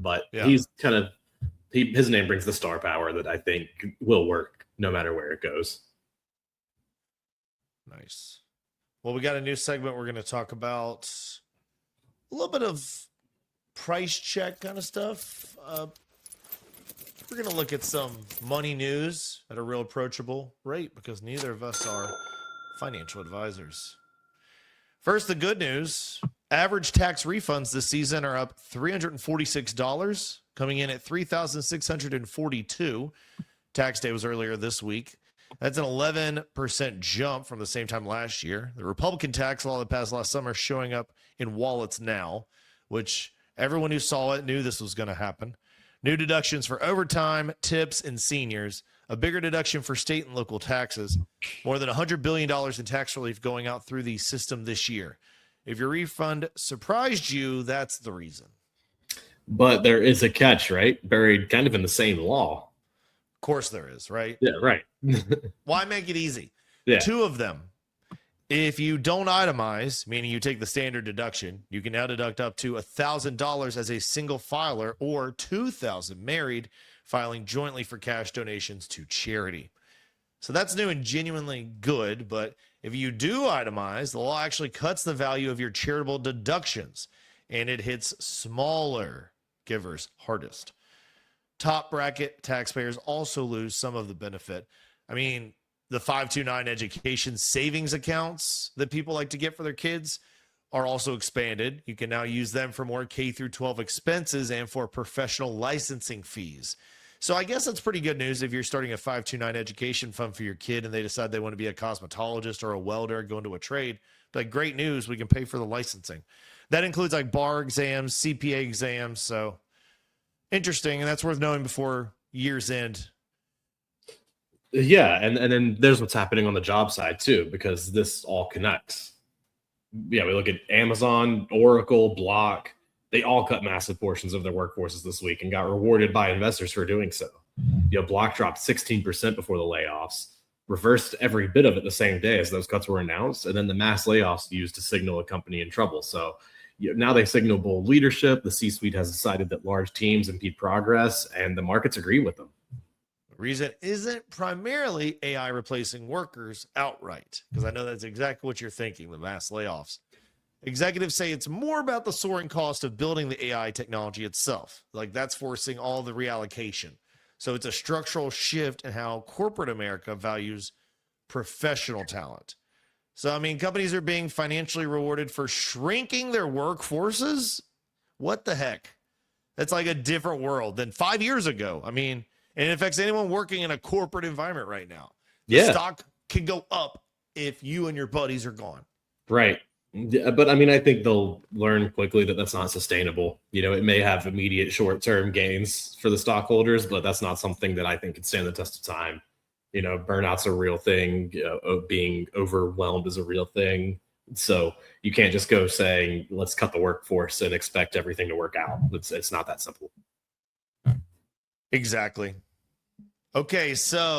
but he's kind of his name brings the star power that I think will work no matter where it goes. Nice. Well, we got a new segment. We're going to talk about a little bit of price check kind of stuff. We're going to look at some money news at a real approachable rate because neither of us are financial advisors. First, the good news. Average tax refunds this season are up $346, coming in at $3,642. Tax day was earlier this week. That's an 11% jump from the same time last year. The Republican tax law that passed last summer is showing up in wallets now, which everyone who saw it knew this was going to happen. New deductions for overtime, tips, and seniors. A bigger deduction for state and local taxes. More than $100 billion in tax relief going out through the system this year. If your refund surprised you, that's the reason. But there is a catch, right? Buried kind of in the same law. Of course there is, right? Yeah, right. Why make it easy? Yeah. Two of them. If you don't itemize, meaning you take the standard deduction, you can now deduct up to $1,000 as a single filer or $2,000 married, filing jointly for cash donations to charity. So that's new and genuinely good, but if you do itemize, the law actually cuts the value of your charitable deductions, and it hits smaller givers hardest. Top bracket taxpayers also lose some of the benefit. I mean, the 529 education savings accounts that people like to get for their kids are also expanded. You can now use them for more K through 12 expenses and for professional licensing fees. So I guess that's pretty good news if you're starting a 529 education fund for your kid and they decide they want to be a cosmetologist or a welder, go into a trade. But great news, we can pay for the licensing. That includes like bar exams, CPA exams. So interesting, and that's worth knowing before year's end. Yeah, and then there's what's happening on the job side too, because this all connects. Yeah, we look at Amazon, Oracle, Block. They all cut massive portions of their workforces this week and got rewarded by investors for doing so. Block dropped 16% before the layoffs, reversed every bit of it the same day as those cuts were announced, and then the mass layoffs used to signal a company in trouble. So now they signal bold leadership. The C-suite has decided that large teams impede progress, and the markets agree with them. The reason isn't primarily AI replacing workers outright, because I know that's exactly what you're thinking, the mass layoffs. Executives say it's more about the soaring cost of building the AI technology itself. Like that's forcing all the reallocation. So it's a structural shift in how corporate America values professional talent. So, I mean, companies are being financially rewarded for shrinking their workforces. What the heck? That's like a different world than 5 years ago. I mean, and it affects anyone working in a corporate environment right now. The stock can go up if you and your buddies are gone. Right. But I mean, I think they'll learn quickly that that's not sustainable. It may have immediate short-term gains for the stockholders, but that's not something that I think can stand the test of time. Burnout's a real thing. Being overwhelmed is a real thing. So you can't just go saying, let's cut the workforce and expect everything to work out. It's not that simple. Exactly. Okay, so